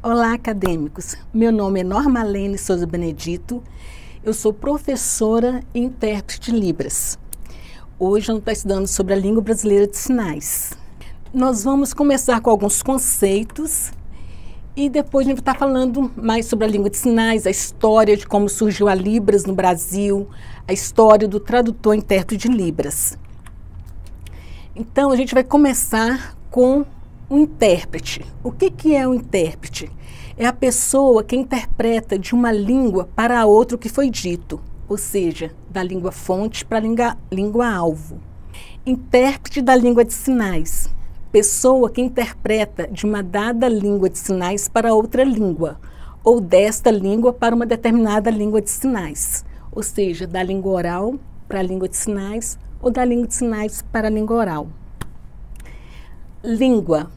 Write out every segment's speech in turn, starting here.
Olá, acadêmicos! Meu nome é Normalene Souza Benedito, eu sou professora e intérprete de Libras. Hoje eu estou estudando sobre a língua brasileira de sinais. Nós vamos começar com alguns conceitos e depois a gente vai estar falando mais sobre a língua de sinais, a história de como surgiu a Libras no Brasil, a história do tradutor e intérprete de Libras. Então a gente vai começar com o intérprete. O que é o intérprete? É a pessoa que interpreta de uma língua para a outra o que foi dito, ou seja, da língua fonte para a língua alvo. Intérprete da língua de sinais. Pessoa que interpreta de uma dada língua de sinais para outra língua, ou desta língua para uma determinada língua de sinais, ou seja, da língua oral para a língua de sinais ou da língua de sinais para a língua oral. Língua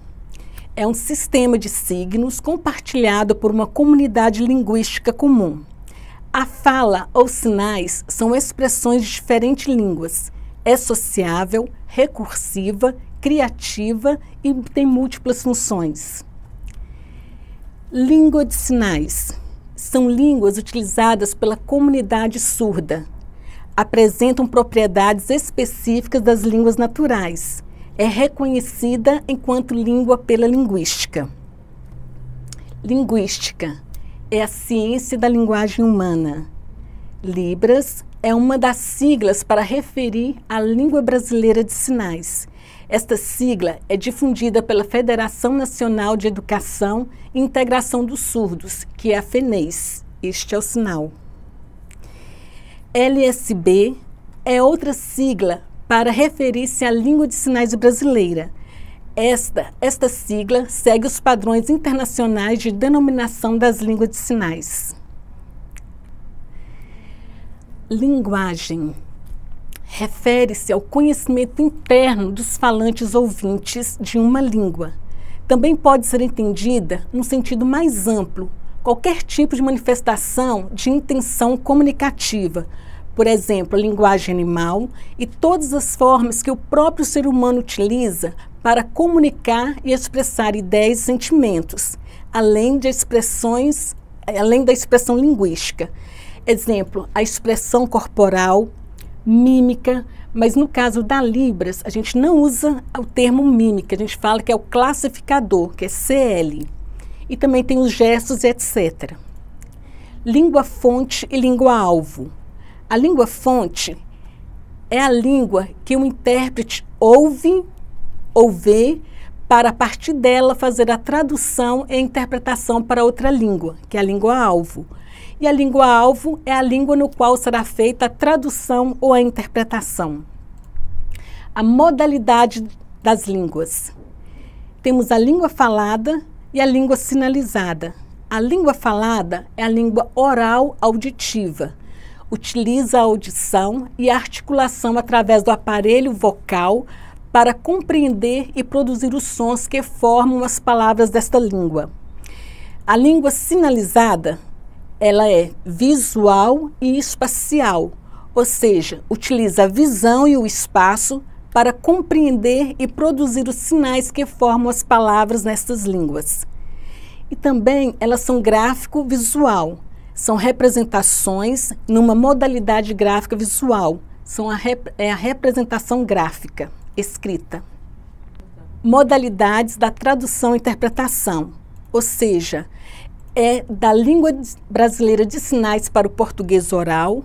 é um sistema de signos compartilhado por uma comunidade linguística comum. A fala ou sinais são expressões de diferentes línguas. É sociável, recursiva, criativa e tem múltiplas funções. Língua de sinais são línguas utilizadas pela comunidade surda. Apresentam propriedades específicas das línguas naturais. É reconhecida enquanto língua pela linguística. Linguística é a ciência da linguagem humana. Libras é uma das siglas para referir à língua brasileira de sinais. Esta sigla é difundida pela Federação Nacional de Educação e Integração dos Surdos, que é a FENES. Este é o sinal. LSB é outra sigla para referir-se à língua de sinais brasileira. Esta sigla segue os padrões internacionais de denominação das línguas de sinais. Linguagem refere-se ao conhecimento interno dos falantes ouvintes de uma língua. Também pode ser entendida no sentido mais amplo, qualquer tipo de manifestação de intenção comunicativa, por exemplo, a linguagem animal e todas as formas que o próprio ser humano utiliza para comunicar e expressar ideias e sentimentos, além da expressão linguística. Exemplo, a expressão corporal, mímica, mas no caso da Libras, a gente não usa o termo mímica, a gente fala que é o classificador, que é CL. E também tem os gestos, etc. Língua fonte e língua alvo. A língua fonte é a língua que o intérprete ouve ou vê para, a partir dela, fazer a tradução e a interpretação para outra língua, que é a língua alvo. E a língua alvo é a língua no qual será feita a tradução ou a interpretação. A modalidade das línguas. Temos a língua falada e a língua sinalizada. A língua falada é a língua oral auditiva. Utiliza a audição e a articulação através do aparelho vocal para compreender e produzir os sons que formam as palavras desta língua. A língua sinalizada, ela é visual e espacial, ou seja, utiliza a visão e o espaço para compreender e produzir os sinais que formam as palavras nestas línguas. E também elas são gráfico-visual. São representações numa modalidade gráfica visual. É a representação gráfica, escrita. Modalidades da tradução e interpretação, ou seja, é da língua brasileira de sinais para o português oral,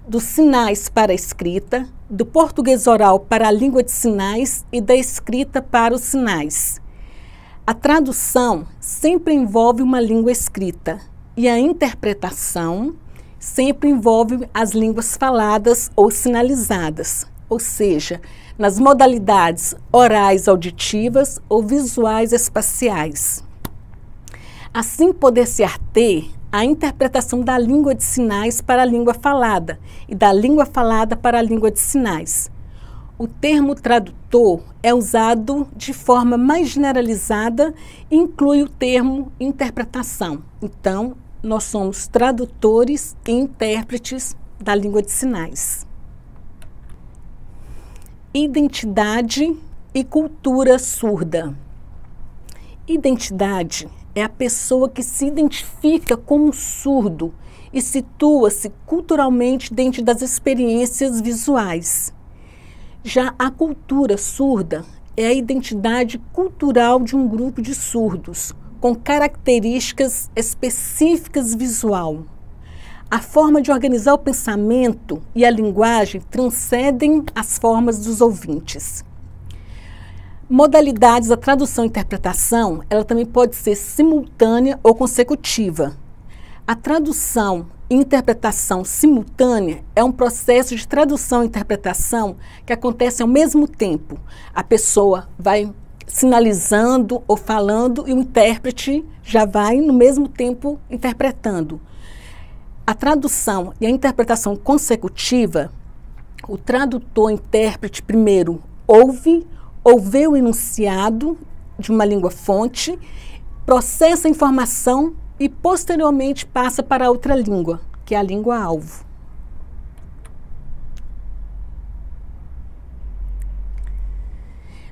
dos sinais para a escrita, do português oral para a língua de sinais e da escrita para os sinais. A tradução sempre envolve uma língua escrita. E a interpretação sempre envolve as línguas faladas ou sinalizadas, ou seja, nas modalidades orais auditivas ou visuais espaciais. Assim, poder-se-á ter a interpretação da língua de sinais para a língua falada e da língua falada para a língua de sinais. O termo tradutor é usado de forma mais generalizada e inclui o termo interpretação. Então, nós somos tradutores e intérpretes da língua de sinais. Identidade e cultura surda. Identidade é a pessoa que se identifica como surdo e situa-se culturalmente dentro das experiências visuais. Já a cultura surda é a identidade cultural de um grupo de surdos, com características específicas visual. A forma de organizar o pensamento e a linguagem transcendem as formas dos ouvintes. Modalidades da tradução e interpretação, ela também pode ser simultânea ou consecutiva. A tradução e interpretação simultânea é um processo de tradução e interpretação que acontece ao mesmo tempo. A pessoa vai sinalizando ou falando e o intérprete já vai no mesmo tempo interpretando. A tradução e a interpretação consecutiva, o tradutor e intérprete primeiro ouve o enunciado de uma língua-fonte, processa a informação e posteriormente passa para outra língua, que é a língua-alvo.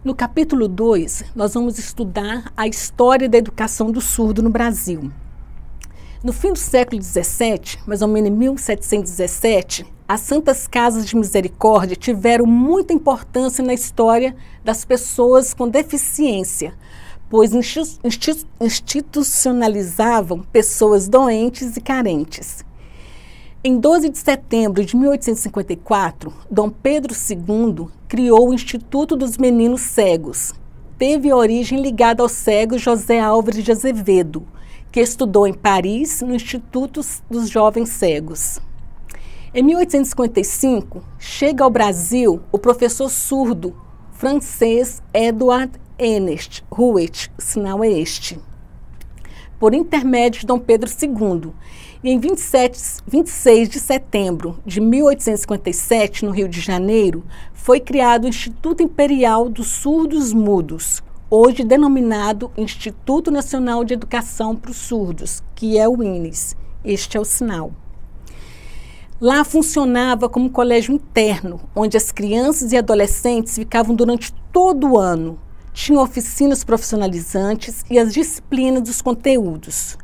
No capítulo 2, nós vamos estudar a história da educação do surdo no Brasil. No fim do século XVII, mais ou menos em 1717, as Santas Casas de Misericórdia tiveram muita importância na história das pessoas com deficiência, pois institucionalizavam pessoas doentes e carentes. Em 12 de setembro de 1854, Dom Pedro II criou o Instituto dos Meninos Cegos. Teve origem ligada ao cego José Álvares de Azevedo, que estudou em Paris, no Instituto dos Jovens Cegos. Em 1855, chega ao Brasil o professor surdo francês Edward Ernest Rouet, o sinal é este, por intermédio de Dom Pedro II. E em 26 de setembro de 1857, no Rio de Janeiro, foi criado o Instituto Imperial dos Surdos Mudos, hoje denominado Instituto Nacional de Educação para os Surdos, que é o INES. Este é o sinal. Lá funcionava como um colégio interno, onde as crianças e adolescentes ficavam durante todo o ano. Tinha oficinas profissionalizantes e as disciplinas dos conteúdos.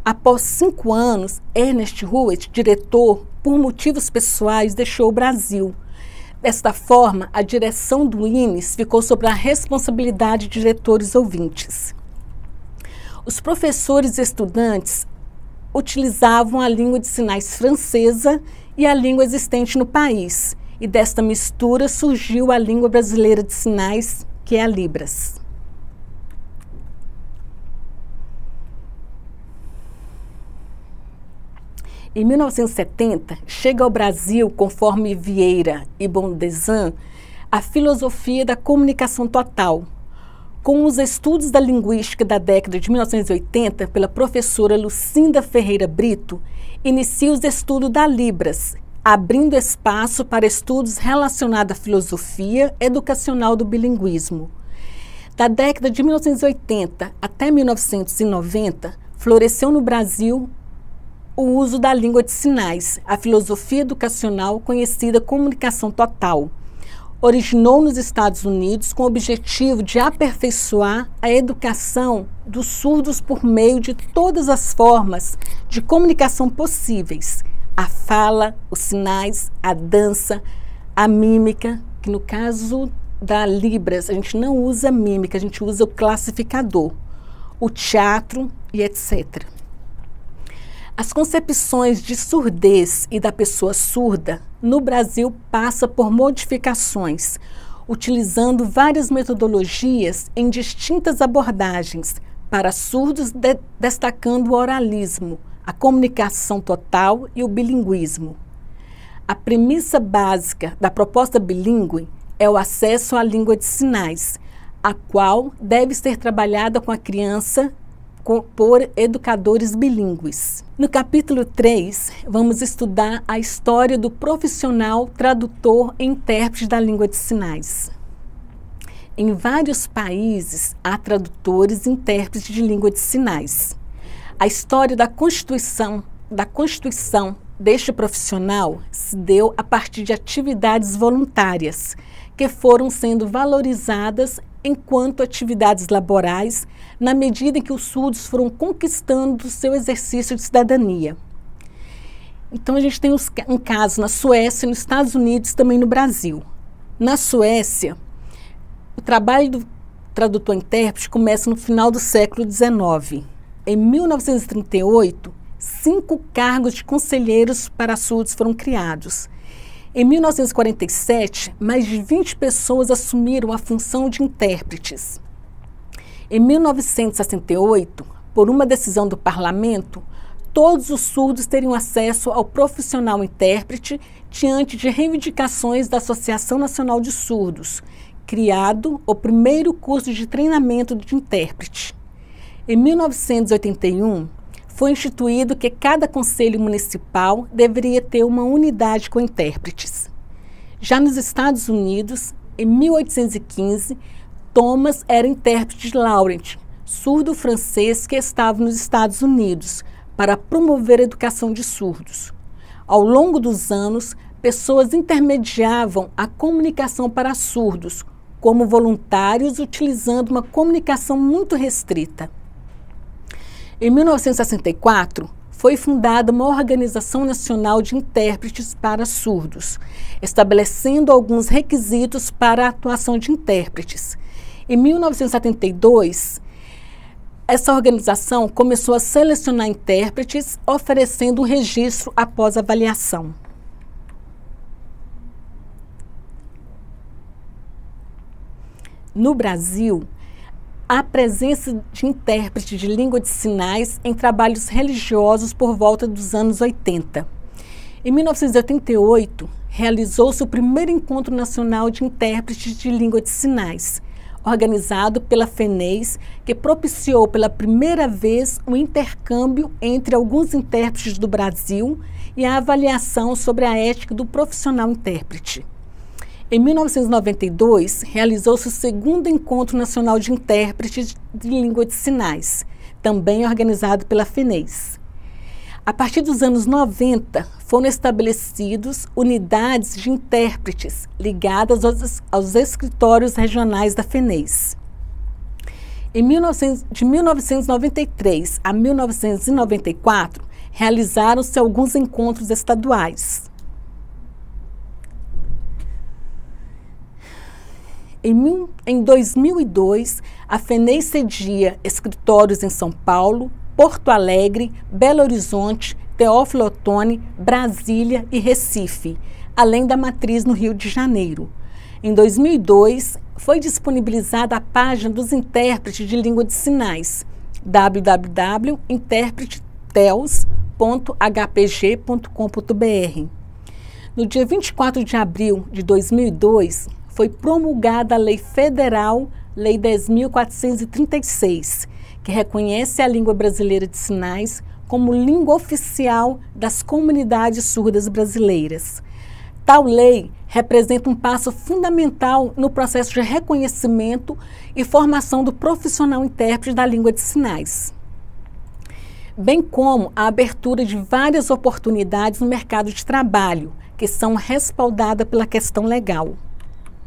Após 5 anos, Ernest Rouet, diretor, por motivos pessoais, deixou o Brasil. Desta forma, a direção do INES ficou sob a responsabilidade de diretores ouvintes. Os professores e estudantes utilizavam a língua de sinais francesa e a língua existente no país, e desta mistura surgiu a língua brasileira de sinais, que é a Libras. Em 1970, chega ao Brasil, conforme Vieira e Bondezan, a filosofia da comunicação total. Com os estudos da linguística da década de 1980, pela professora Lucinda Ferreira Brito, inicia os estudos da Libras, abrindo espaço para estudos relacionados à filosofia educacional do bilinguismo. Da década de 1980 até 1990, floresceu no Brasil o uso da língua de sinais, a filosofia educacional conhecida como comunicação total. Originou nos Estados Unidos com o objetivo de aperfeiçoar a educação dos surdos por meio de todas as formas de comunicação possíveis: a fala, os sinais, a dança, a mímica, que no caso da Libras a gente não usa mímica, a gente usa o classificador, o teatro e etc. As concepções de surdez e da pessoa surda no Brasil passa por modificações, utilizando várias metodologias em distintas abordagens para surdos, destacando o oralismo, a comunicação total e o bilinguismo. A premissa básica da proposta bilíngue é o acesso à língua de sinais, a qual deve ser trabalhada com a criança por educadores bilíngues. No capítulo 3, vamos estudar a história do profissional tradutor e intérprete da língua de sinais. Em vários países, há tradutores e intérpretes de língua de sinais. A história da constituição deste profissional se deu a partir de atividades voluntárias, que foram sendo valorizadas enquanto atividades laborais, na medida em que os surdos foram conquistando o seu exercício de cidadania. Então, a gente tem um caso na Suécia, nos Estados Unidos e também no Brasil. Na Suécia, o trabalho do tradutor-intérprete começa no final do século XIX. Em 1938, 5 cargos de conselheiros para surdos foram criados. Em 1947, mais de 20 pessoas assumiram a função de intérpretes. Em 1968, por uma decisão do parlamento, todos os surdos teriam acesso ao profissional intérprete diante de reivindicações da Associação Nacional de Surdos, criado o primeiro curso de treinamento de intérprete. Em 1981, foi instituído que cada conselho municipal deveria ter uma unidade com intérpretes. Já nos Estados Unidos, em 1815, Thomas era intérprete de Laurent, surdo francês que estava nos Estados Unidos, para promover a educação de surdos. Ao longo dos anos, pessoas intermediavam a comunicação para surdos, como voluntários, utilizando uma comunicação muito restrita. Em 1964, foi fundada uma Organização Nacional de Intérpretes para Surdos, estabelecendo alguns requisitos para a atuação de intérpretes. Em 1972, essa organização começou a selecionar intérpretes, oferecendo um registro após avaliação. No Brasil, há presença de intérprete de língua de sinais em trabalhos religiosos por volta dos anos 80. Em 1988, realizou-se o primeiro Encontro Nacional de Intérpretes de Língua de Sinais, organizado pela FENEIS, que propiciou pela primeira vez o intercâmbio entre alguns intérpretes do Brasil e a avaliação sobre a ética do profissional intérprete. Em 1992, realizou-se o segundo Encontro Nacional de Intérpretes de Língua de Sinais, também organizado pela FENEIS. A partir dos anos 90, foram estabelecidos unidades de intérpretes ligadas aos escritórios regionais da FENEIS. De 1993 a 1994, realizaram-se alguns encontros estaduais. Em 2002, a FENEIS cedia escritórios em São Paulo, Porto Alegre, Belo Horizonte, Teófilo Otoni, Brasília e Recife, além da matriz no Rio de Janeiro. Em 2002, foi disponibilizada a página dos intérpretes de língua de sinais, www.interpretitels.hpg.com.br. No dia 24 de abril de 2002, foi promulgada a Lei Federal, Lei 10.436, que reconhece a língua brasileira de sinais como língua oficial das comunidades surdas brasileiras. Tal lei representa um passo fundamental no processo de reconhecimento e formação do profissional intérprete da língua de sinais, bem como a abertura de várias oportunidades no mercado de trabalho, que são respaldadas pela questão legal.